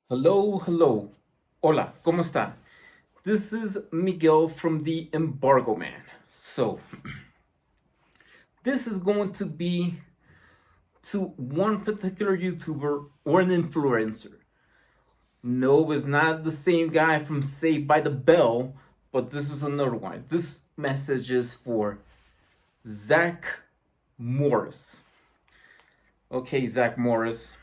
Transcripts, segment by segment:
Hello, hello. Hola, ¿cómo está? This is Miguel from the Embargo Man. So, this is going to be to one particular YouTuber or an influencer. No, it's not the same guy from Saved by the Bell, but this is another one. This message is for Zach Morris. Okay, Zach Morris,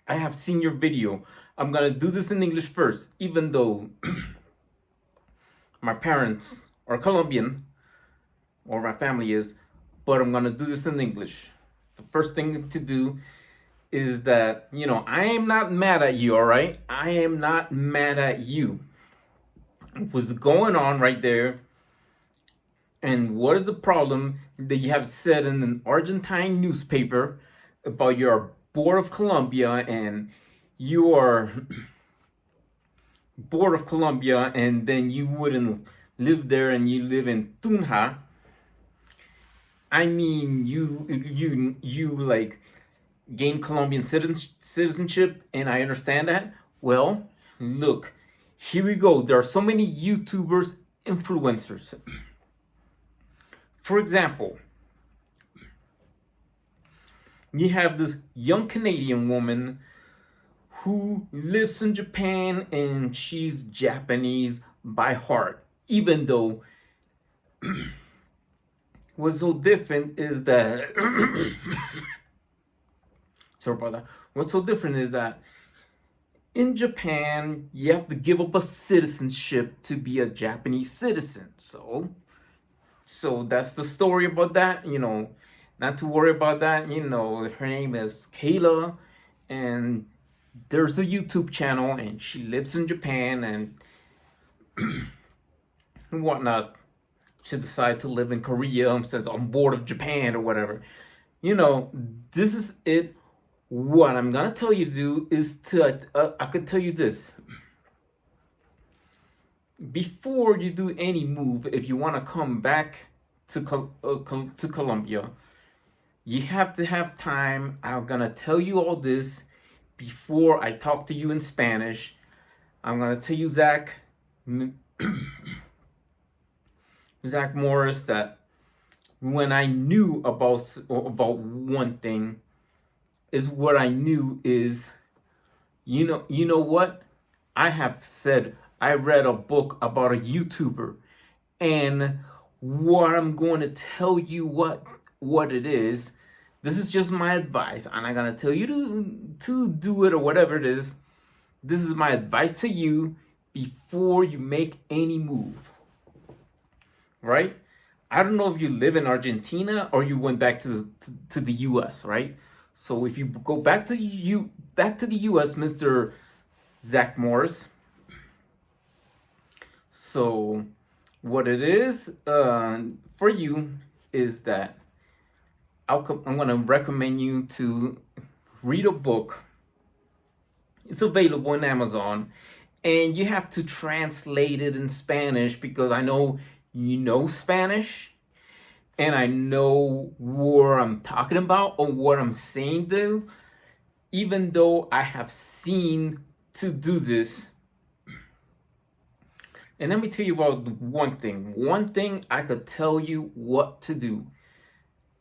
I have seen your video. I'm gonna do this in English first, even though my parents are Colombian, or my family is, but I'm gonna do this in English. The first thing to do is that, I am not mad at you, all right? I am not mad at you. What's going on right there? And what is the problem that you have said in an Argentine newspaper about your board of Colombia and you are board of Colombia and then you wouldn't live there and you live in Tunja? I mean, you like gain Colombian citizenship, and I understand that. Well, look, here we go. There are so many YouTubers, influencers. For example, you have this young Canadian woman who lives in Japan and she's Japanese by heart, even though what's so different is that sorry about that. What's so different is that in Japan you have to give up a citizenship to be a Japanese citizen. So that's the story about that. Not to worry about that. Her name is Kayla, and there's a YouTube channel, and she lives in Japan and whatnot. She decided to live in Korea, says I'm bored of Japan or whatever. This is it. What I'm gonna tell you to do is I could tell you this. Before you do any move, if you want to come back to Colombia, you have to have time. I'm gonna tell you all this before I talk to you in Spanish. I'm gonna tell you, Zach Morris, that when I knew about one thing, is what I knew is, you know what? I read a book about a YouTuber, and what I'm going to tell you what it is. This is just my advice. I'm not gonna tell you to do it or whatever it is. This is my advice to you before you make any move. Right? I don't know if you live in Argentina or you went back to the U.S. Right? So if you go back to the U.S., Mr. Zach Morris. So what it is for you is that I'm going to recommend you to read a book. It's available in Amazon, and you have to translate it in Spanish because I know you know Spanish, and I know what I'm talking about or what I'm saying, though, even though I have seen to do this. And let me tell you about one thing. One thing I could tell you what to do.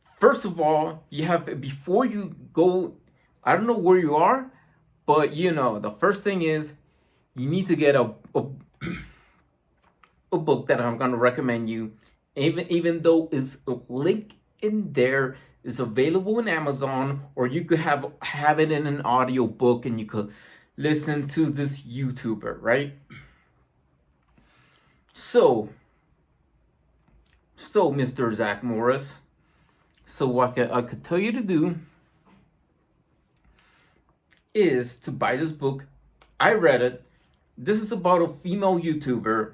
First of all, you have, before you go, I don't know where you are, but the first thing is you need to get a book that I'm going to recommend you, even though it's a link in there, is available in Amazon, or you could have it in an audio book and you could listen to this YouTuber, right? So Mr. Zach Morris, so what I could tell you to do is to buy this book. I read it. This is about a female YouTuber.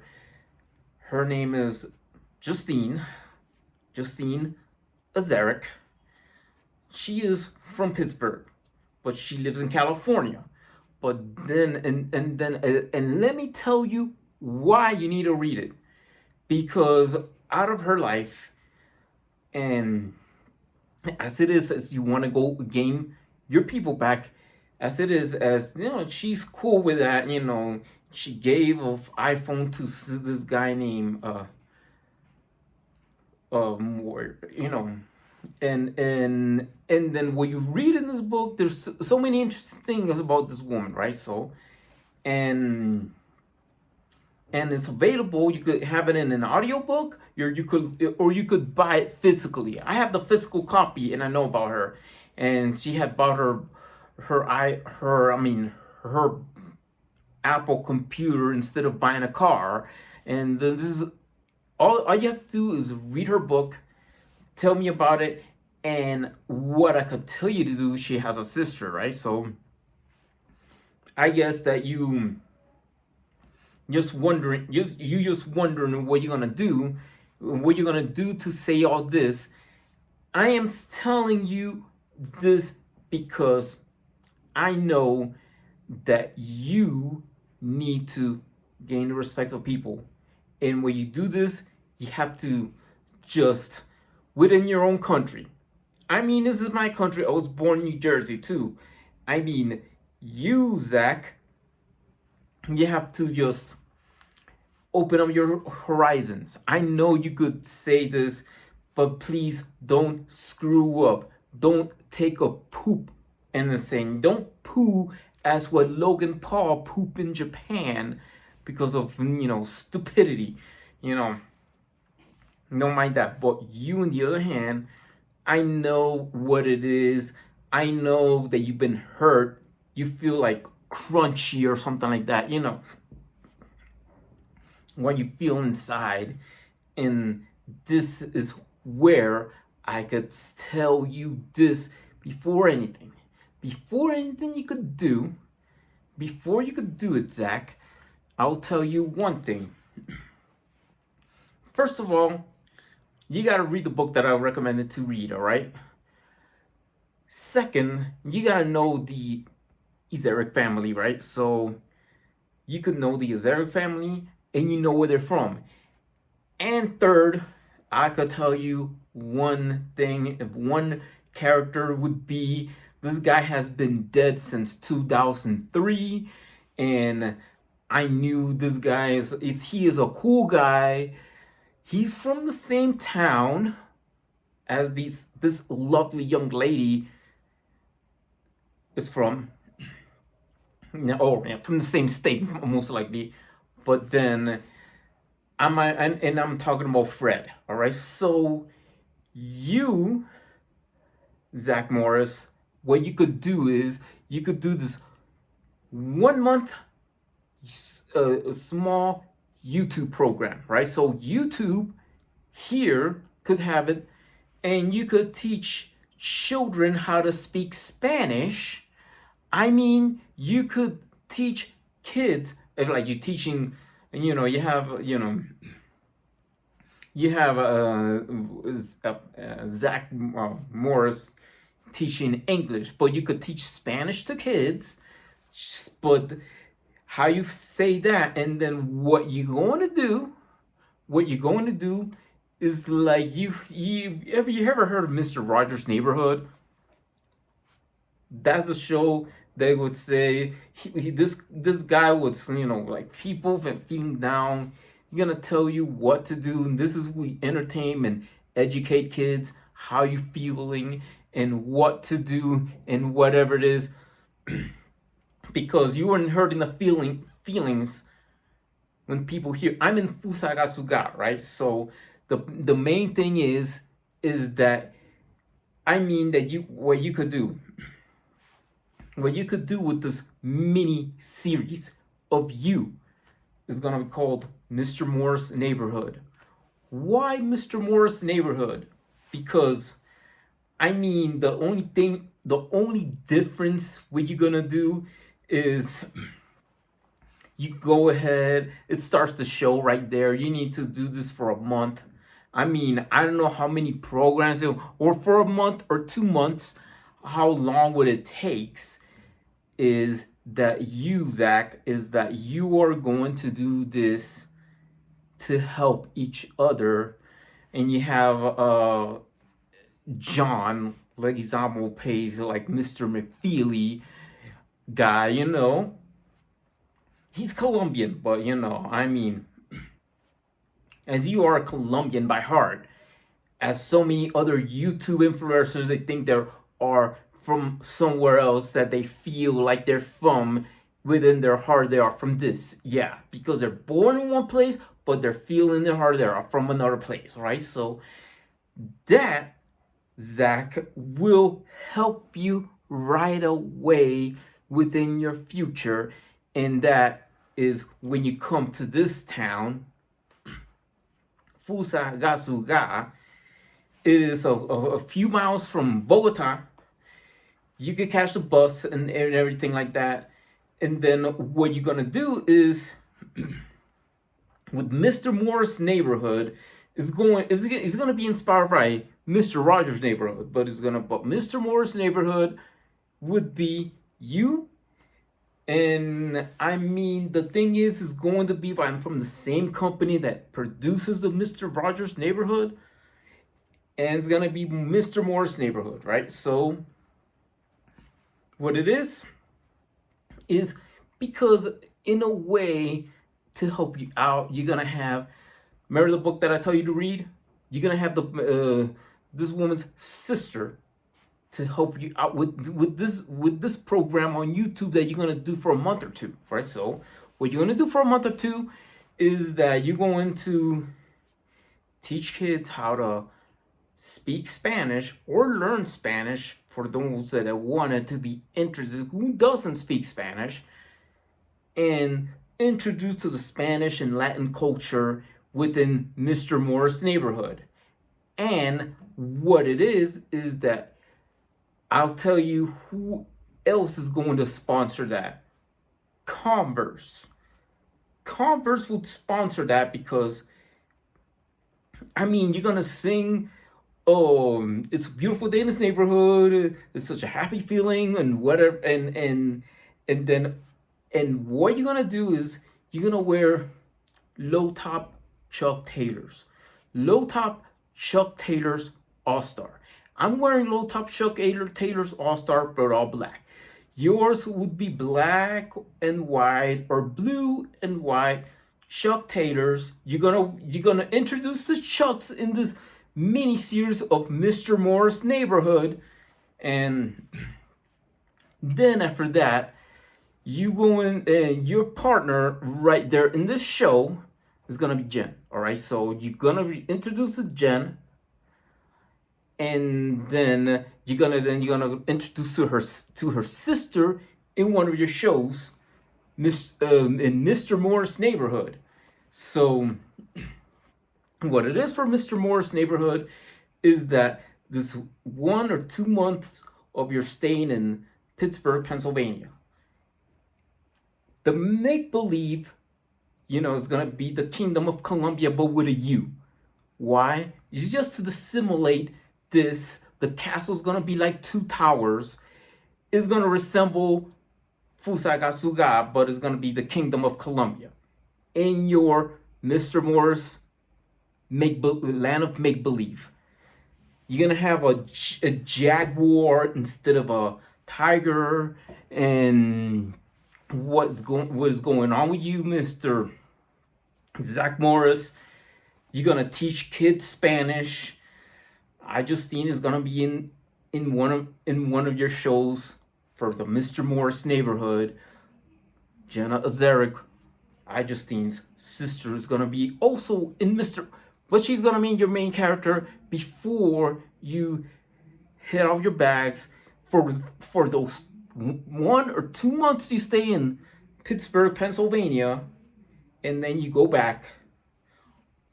Her name is Justine Azaric. She is from Pittsburgh, but she lives in California. But then and let me tell you why you need to read it. Because out of her life, and as it is, as you want to go gain your people back, as it is, as you know, she's cool with that. You know, she gave of iPhone to this guy named you know, and then what you read in this book, there's so many interesting things about this woman, right? So, and it's available. You could have it in an audiobook, or you could buy it physically. I have the physical copy, and I know about her, and she had bought her Apple computer instead of buying a car. And this is all you have to do is read her book, tell me about it, and what I could tell you to do. She has a sister, right? So I guess that you just wondering what you're gonna do, to say all this. I am telling you this because I know that you need to gain the respect of people. And when you do this, you have to just within your own country. I mean, this is my country. I was born in New Jersey too. I mean, you, Zach, you have to just open up your horizons. I know you could say this, but please don't screw up. Don't take a poop in the saying. Don't poo as what Logan Paul pooped in Japan because of stupidity. Don't mind that. But you, on the other hand, I know what it is. I know that you've been hurt. You feel like crunchy or something like that. What you feel inside. And this is where I could tell you this before anything. Before anything you could do, before you could do it, Zach, I'll tell you one thing. First of all, you gotta read the book that I recommended to read, all right? Second, you gotta know the Ezeric family, right? So you could know the Ezeric family and you know where they're from. And third, I could tell you one thing. If one character would be, this guy has been dead since 2003, and I knew this guy he is a cool guy. He's from the same town as this lovely young lady is from. From the same state, most likely. But then I'm talking about Fred. All right. So you, Zach Morris, what you could do is you could do this 1 month, a small YouTube program, right? So YouTube here could have it, and you could teach children how to speak Spanish. I mean, you could teach kids, like you're teaching, you have Zach Morris teaching English, but you could teach Spanish to kids. But how you say that, and then what you're going to do is like you ever heard of Mr. Rogers' Neighborhood? That's the show. They would say this guy was like people feeling down. He's gonna tell you what to do, and this is we entertain and educate kids how you feeling and what to do and whatever it is, because you weren't hurting the feelings when people hear. I'm in Fusagasuga, right? So the main thing is that what you could do with this mini series of you is gonna be called Mr. Morris Neighborhood. Why Mr. Morris Neighborhood? Because the only difference what you're gonna do is you go ahead, it starts the show right there. You need to do this for a month. I don't know how many programs, or for a month or 2 months, how long would it takes, is that you, Zach, is that you are going to do this to help each other. And you have John Leguizamo plays like Mr. McFeely. guy, he's Colombian, but I mean, as you are Colombian by heart, as so many other YouTube influencers, they think they are from somewhere else that they feel like they're from. Within their heart, they are from this. Yeah, because they're born in one place, but they're feeling in their heart they are from another place, right? So that, Zach, will help you right away within your future. And that is when you come to this town, Fusagasuga. It is a few miles from Bogota. You could catch the bus and everything like that. And then what you're gonna do is, with Mr. Morris neighborhood, is gonna be inspired by Mr. Rogers neighborhood, but Mr. Morris neighborhood would be you. And I mean, the thing is going to be, if I'm from the same company that produces the Mr. Rogers neighborhood, and it's gonna be Mr. Morris neighborhood, right? So what it is because, in a way, to help you out, you're gonna have, remember the book that I tell you to read? You're gonna have this woman's sister to help you out with this program on YouTube that you're gonna do for a month or two, right? So what you're gonna do for a month or two is that you're going to teach kids how to speak Spanish or learn Spanish, for those that wanted to be interested who doesn't speak Spanish, and introduce to the Spanish and Latin culture within Mr. Morris neighborhood. And what it is that I'll tell you who else is going to sponsor that. Converse. Converse would sponsor that because, I mean, you're gonna sing, "Oh, it's a beautiful day in this neighborhood. It's such a happy feeling," and whatever, and then, and what you're gonna do is you're gonna wear low top Chuck Taylors, low top Chuck Taylors All Star. I'm wearing low top Chuck Taylors All Star, but all black. Yours would be black and white or blue and white Chuck Taylors. You're gonna introduce the Chucks in this mini series of Mr. Morris neighborhood, and then after that, you go in, and your partner right there in this show is gonna be Jen. All right, so you're gonna introduce to Jen, and then you're gonna introduce to her sister in one of your shows, in Mr. Morris neighborhood. So what it is for Mr. Morris neighborhood is that this 1 or 2 months of your staying in Pittsburgh, Pennsylvania, the make believe, is gonna be the Kingdom of Colombia, but with a U. Why? It's just to simulate this. The castle's gonna be like 2 towers. It's gonna resemble Fusagasuga, but it's gonna be the Kingdom of Colombia. In your Mr. Morris land of make believe, you're gonna have a jaguar instead of a tiger. And what is going on with you, Mr. Zach Morris? You're gonna teach kids Spanish. Justine is gonna be in one of your shows for the Mr. Morris neighborhood. Jenna Azaric, Justine's sister, is gonna be also in but she's gonna be your main character before you head off your bags for those 1 or 2 months you stay in Pittsburgh, Pennsylvania, and then you go back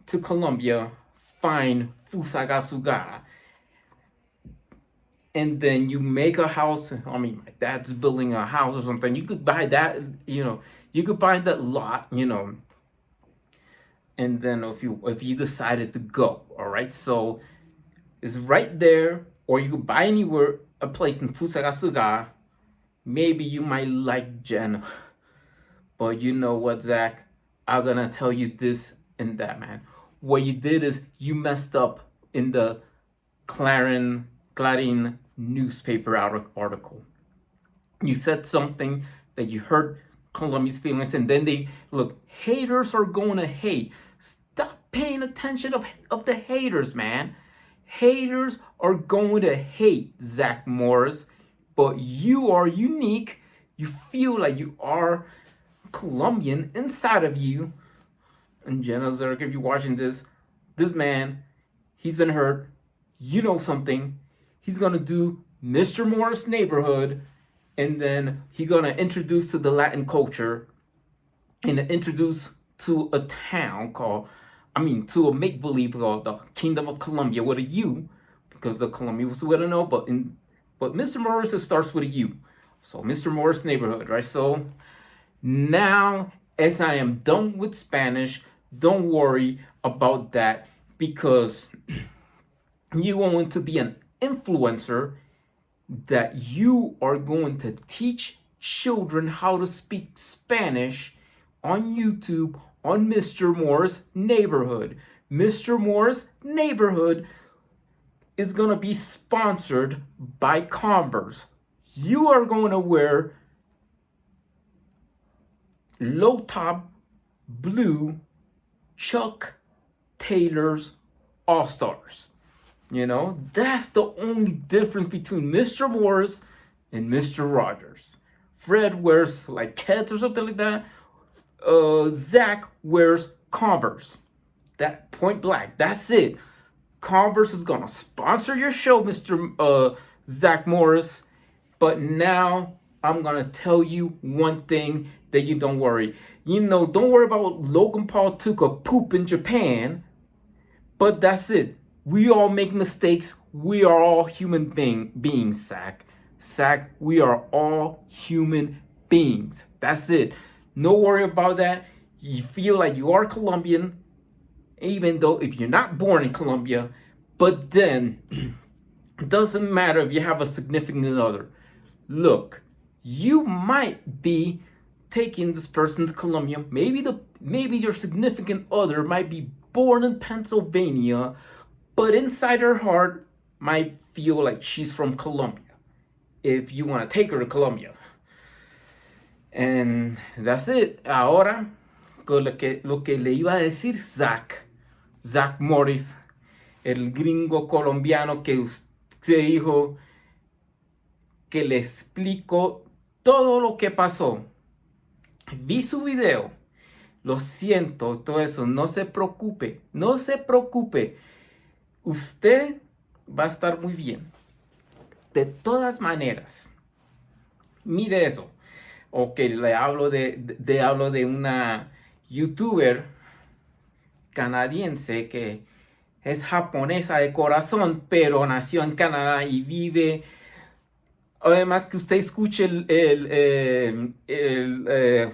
to Colombia, find Fusagasuga, and then you make a house. I mean, my dad's building a house or something. You could buy that, you could buy that lot, and then if you decided to go, all right, so it's right there, or you could buy anywhere a place in Fusagasuga. Maybe you might like Jen, but you know what, Zach? I'm gonna tell you this and that, man. What you did is you messed up in the Clarín newspaper article. You said something that you hurt Colombia's feelings, and then they look, haters are going to hate. Stop paying attention of the haters, man. Haters are going to hate, Zach Morris, but you are unique. You feel like you are Colombian inside of you. And Jenna Zerk, if you're watching this man, he's been hurt. You know something. He's gonna do Mr. Morris Neighborhood, and then he's gonna introduce to the Latin culture and introduce to a town to a make-believe called the Kingdom of Colombia with a U, because the Colombia was with an O, but Mr. Morris, it starts with a U. So Mr. Morris Neighborhood, right? So now, as I am done with Spanish, don't worry about that, because you're going to be an influencer that you are going to teach children how to speak Spanish on YouTube on Mr. Morris Neighborhood. Mr. Morris Neighborhood is going to be sponsored by Converse. You are going to wear low top blue Chuck Taylor's All-Stars. You know, that's the only difference between Mr. Morris and Mr. Rogers. Fred wears like Keds or something like that. Zach wears Converse. That point blank. That's it. Converse is gonna sponsor your show, Mr. Zach Morris. But now I'm gonna tell you one thing that you don't worry. You know, don't worry about Logan Paul took a poop in Japan. But that's it. We all make mistakes. We are all human beings, Zach. Zach, we are all human beings. That's it. No worry about that. You feel like you are Colombian, even though if you're not born in Colombia, but then it doesn't matter if you have a significant other. Look, you might be taking this person to Colombia. Maybe your significant other might be born in Pennsylvania, but inside her heart might feel like she's from Colombia. If you want to take her to Colombia. And that's it. Ahora, con lo que le iba a decir Zach Morris, el gringo colombiano que usted dijo que le explico todo lo que pasó. Vi su video. Lo siento, todo eso. No se preocupe. No se preocupe. Usted va a estar muy bien. De todas maneras, mire eso. Ok, le hablo de una youtuber canadiense que es japonesa de corazón, pero nació en Canadá y vive. Además que usted escuche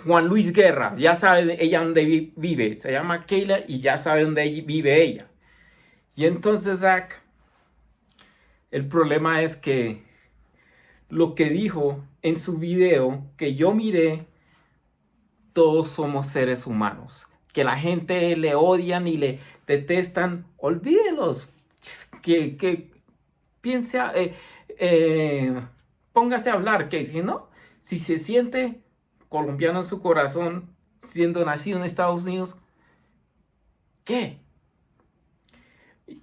Juan Luis Guerra, ya sabe ella dónde vive. Se llama Keila y ya sabe dónde vive ella. Y entonces, Zach, el problema es que lo que dijo en su video que yo miré, todos somos seres humanos. Que la gente le odian y le detestan, olvídelos. Que piense, póngase a hablar, que si no, si se siente colombiano en su corazón, siendo nacido en Estados Unidos, ¿qué?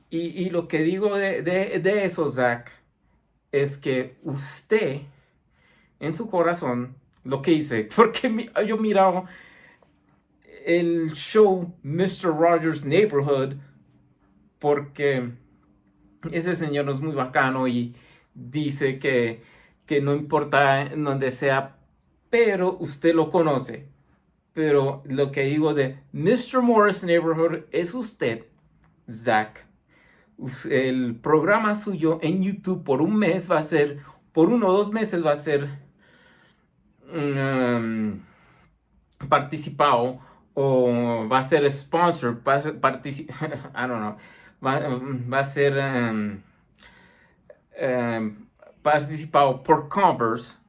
Y lo que digo de eso, Zach, es que usted, en su corazón, lo que hice, porque yo miraba el show Mr. Rogers' Neighborhood, porque ese señor es muy bacano y dice que no importa en donde sea, pero usted lo conoce. Pero lo que digo de Mr. Morris Neighborhood es usted, Zach. El programa suyo en YouTube por un mes va a ser, por 1 o 2 meses va a ser participado o va a ser sponsored, I don't know, va a ser participado por Converse.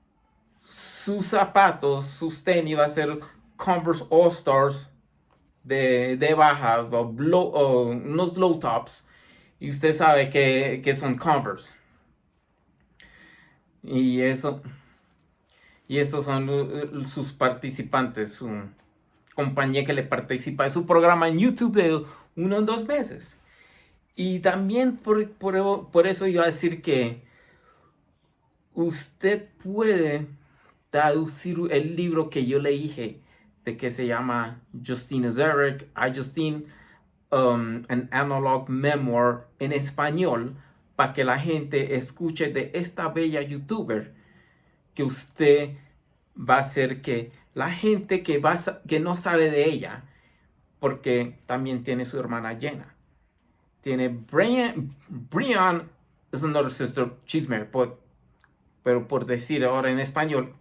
Sus zapatos, sus tenis va a ser Converse All Stars de baja, unos low tops. Y usted sabe que son Converse. Y eso. Y esos son sus participantes, su compañía que le participa en su programa en YouTube de 1 o 2 meses. Y también por eso iba a decir que usted puede traducir el libro que yo le dije, de que se llama Justine is Eric, I Justine, an analog memoir en español, para que la gente escuche de esta bella youtuber, que usted va a hacer que la gente que no sabe de ella, porque también tiene su hermana Jenna, tiene Brian is another sister, she's married, pero por decir ahora en español,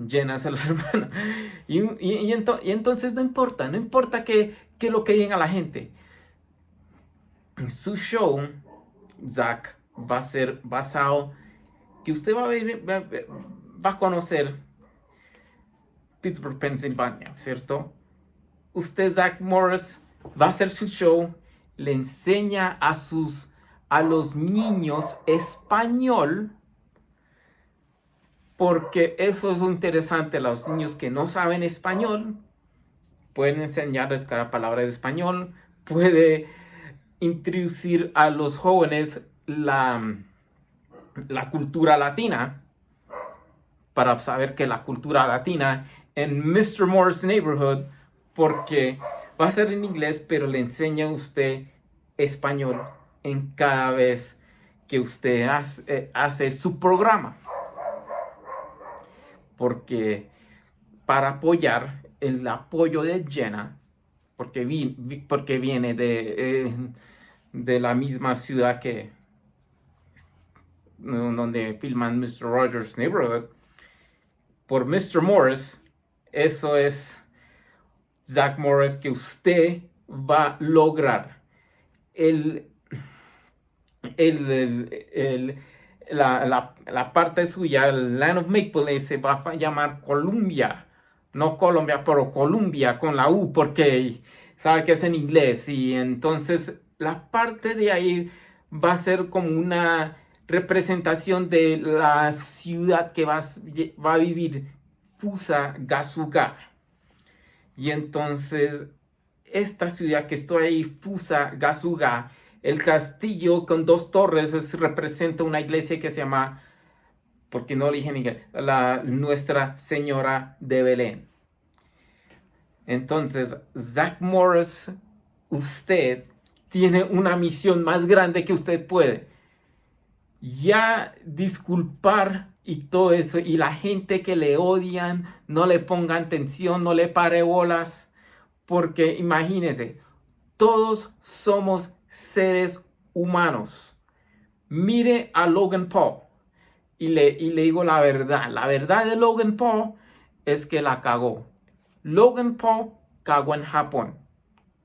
Jenna es la hermana. Y entonces no importa que lo que diga la gente. Su show, Zach, va a ser basado, que usted va a conocer Pittsburgh, Pensilvania, ¿cierto? Usted, Zach Morris, va a hacer su show, le enseña a los niños español, porque eso es lo interesante. Los niños que no saben español pueden enseñarles cada palabra de español, puede introducir a los jóvenes la cultura latina, para saber que la cultura latina en Mr. Morris Neighborhood, porque va a ser en inglés, pero le enseña a usted español en cada vez que usted hace su programa. Porque para apoyar el apoyo de Jenna, porque viene de la misma ciudad que donde filman Mr. Rogers' Neighborhood, por Mr. Morris, eso es Zach Morris, que usted va a lograr la parte suya, el Land of Make-Believe, se va a llamar Colombia. No Colombia, pero Colombia con la U, porque sabe que es en inglés. Y entonces la parte de ahí va a ser como una representación de la ciudad que va a vivir Fusagasugá. Y entonces esta ciudad que estoy ahí, Fusagasugá, el castillo con 2 torres, representa una iglesia que se llama, porque no le dije en inglés, Nuestra Señora de Belén. Entonces, Zach Morris, usted tiene una misión más grande que usted puede. Ya disculpar y todo eso, y la gente que le odian, no le pongan atención, no le pare bolas, porque imagínense, todos somos seres humanos. Mire a Logan Paul y le digo la verdad de Logan Paul es que la cagó. Logan Paul cagó en Japón.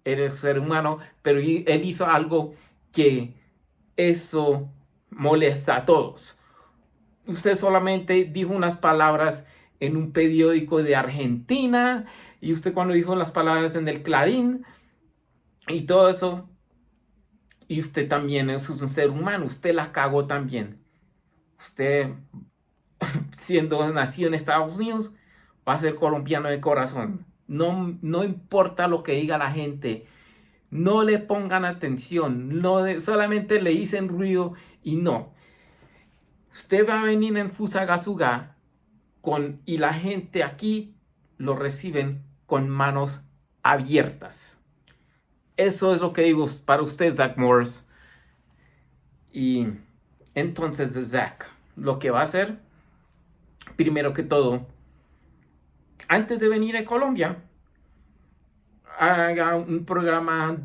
Eres ser humano, pero él hizo algo que eso molesta a todos. Usted solamente dijo unas palabras en un periódico de Argentina, y usted cuando dijo las palabras en el Clarín y todo eso, y usted también es un ser humano, usted la cagó también. Usted, siendo nacido en Estados Unidos, va a ser colombiano de corazón. No importa lo que diga la gente, no le pongan atención, solamente le dicen ruido y no. Usted va a venir en Fusagasugá y la gente aquí lo reciben con manos abiertas. Eso es lo que digo para usted, Zach Morris. Y entonces, Zach, lo que va a hacer, primero que todo, antes de venir a Colombia, haga un programa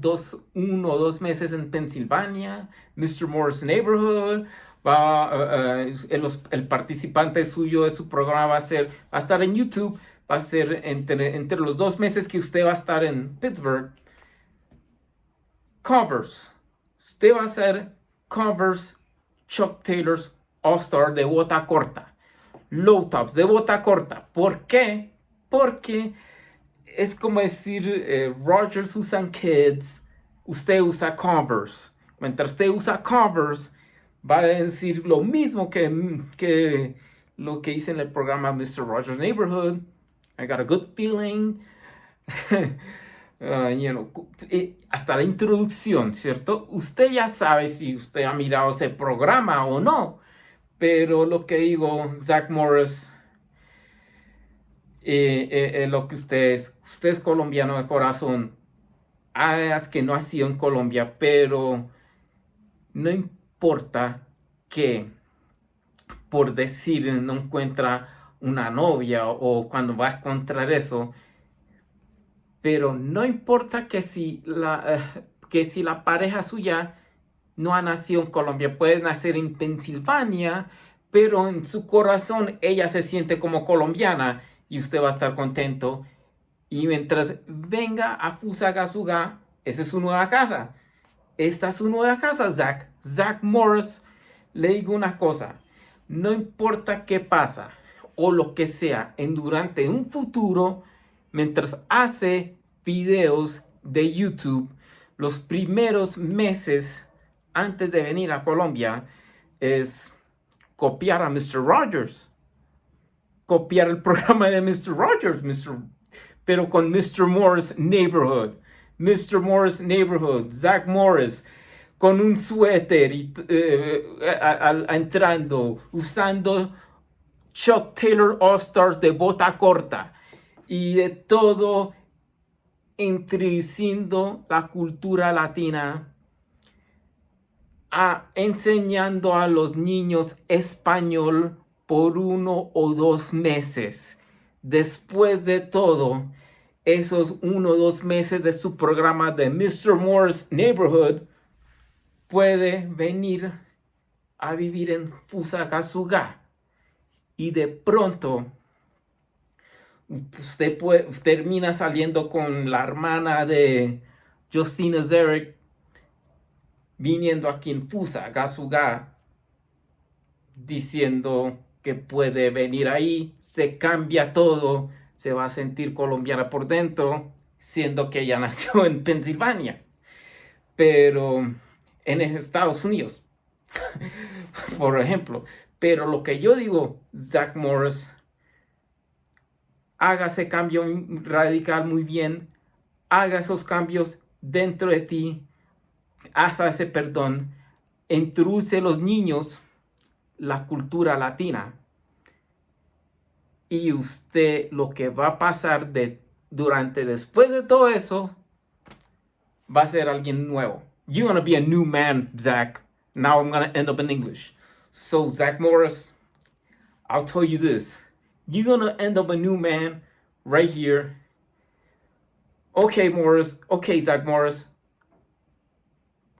1 o 2 meses en Pensilvania, Mr. Morris Neighborhood. El participante suyo de su programa va a estar en YouTube, va a ser entre los 2 meses que usted va a estar en Pittsburgh. Covers. Usted va a hacer covers Chuck Taylor's All-Star de bota corta. Low tops de bota corta. ¿Por qué? Porque es como decir, Rogers usan Kids, usted usa Converse. Mientras usted usa Converse, va a decir lo mismo que lo que hice en el programa Mr. Rogers' Neighborhood. I got a good feeling. Hasta la introducción, ¿cierto? Usted ya sabe si usted ha mirado ese programa o no. Pero lo que digo, Zach Morris, lo que usted es colombiano de corazón. Es que no ha sido en Colombia, pero no importa que por decir no encuentra una novia o cuando va a encontrar eso, pero no importa que si la pareja suya no ha nacido en Colombia, puede nacer en Pensilvania, pero en su corazón ella se siente como colombiana y usted va a estar contento. Y mientras venga a Fusagasugá, esa es su nueva casa. Esta es su nueva casa, Zach. Zach Morris, le digo una cosa. No importa qué pasa o lo que sea durante un futuro, mientras hace videos de YouTube, los primeros meses antes de venir a Colombia es copiar a Mr. Rogers. Copiar el programa de Mr. Rogers, pero con Mr. Morris Neighborhood. Mr. Morris Neighborhood, Zach Morris, con un suéter y, entrando, usando Chuck Taylor All Stars de bota corta y de todo, introduciendo la cultura latina, enseñando a los niños español por 1 o 2 meses. Después de todo, esos 1 o 2 meses de su programa de Mr. Morris Neighborhood, puede venir a vivir en Fusagasugá. Y de pronto, usted termina saliendo con la hermana de Justina Zerek, viniendo aquí en Fusagasugá, diciendo que puede venir ahí, se cambia todo, se va a sentir colombiana por dentro, siendo que ella nació en Pensilvania, pero en Estados Unidos, por ejemplo. Pero lo que yo digo, Zach Morris, haga ese cambio radical muy bien, haga esos cambios dentro de ti, haga ese perdón, introduce a los niños la cultura latina. Y usted, lo que va a pasar después de todo eso, va a ser alguien nuevo. You're going to be a new man, Zach. Now I'm going to end up in English. So, Zach Morris, I'll tell you this. You're going to end up a new man right here. Okay, Morris. Okay, Zach Morris.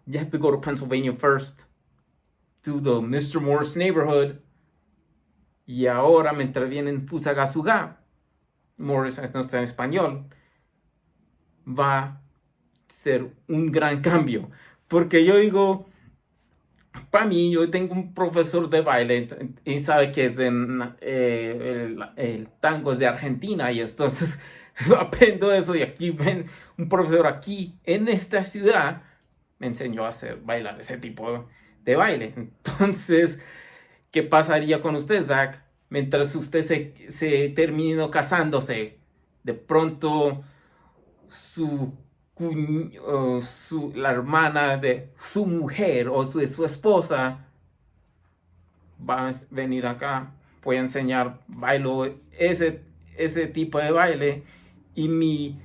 You have to go to Pennsylvania first. To the Mr. Morris Neighborhood. Y ahora, mientras viene en Fusagasugá, Morris no está en español, va a ser un gran cambio. Porque yo digo, para mí, yo tengo un profesor de baile y sabe que es el tango es de Argentina, y entonces aprendo eso. Y aquí ven, un profesor aquí en esta ciudad me enseñó a bailar ese tipo de baile. Entonces, ¿qué pasaría con usted, Zach? Mientras usted se termine casándose, de pronto la hermana de su mujer o de su esposa va a venir acá, voy a enseñar, bailo ese tipo de baile, y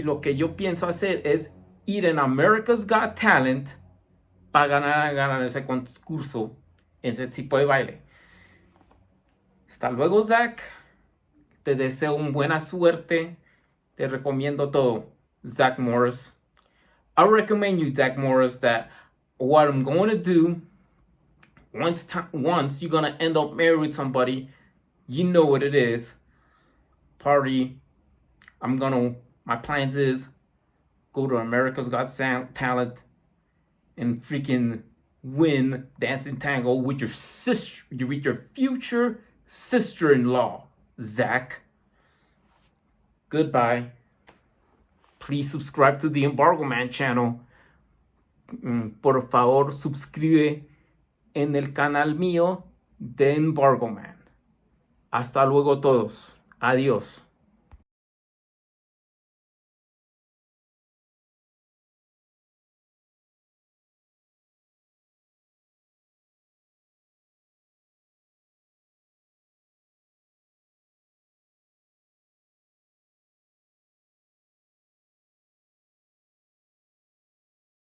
lo que yo pienso hacer es ir en America's Got Talent para ganar ese concurso, ese tipo de baile. Hasta luego, Zach. Te deseo buena suerte. Te recomiendo todo, Zach Morris. I recommend you, Zach Morris, that what I'm going to do, once you're going to end up married with somebody, you know what it is. Party. My plans is go to America's Got Talent and freaking win Dancing Tango with your sister, with your future sister-in-law, Zach. Goodbye. Please subscribe to the Embargo Man channel. Por favor, suscribe en el canal mío The Embargo Man. Hasta luego todos. Adiós.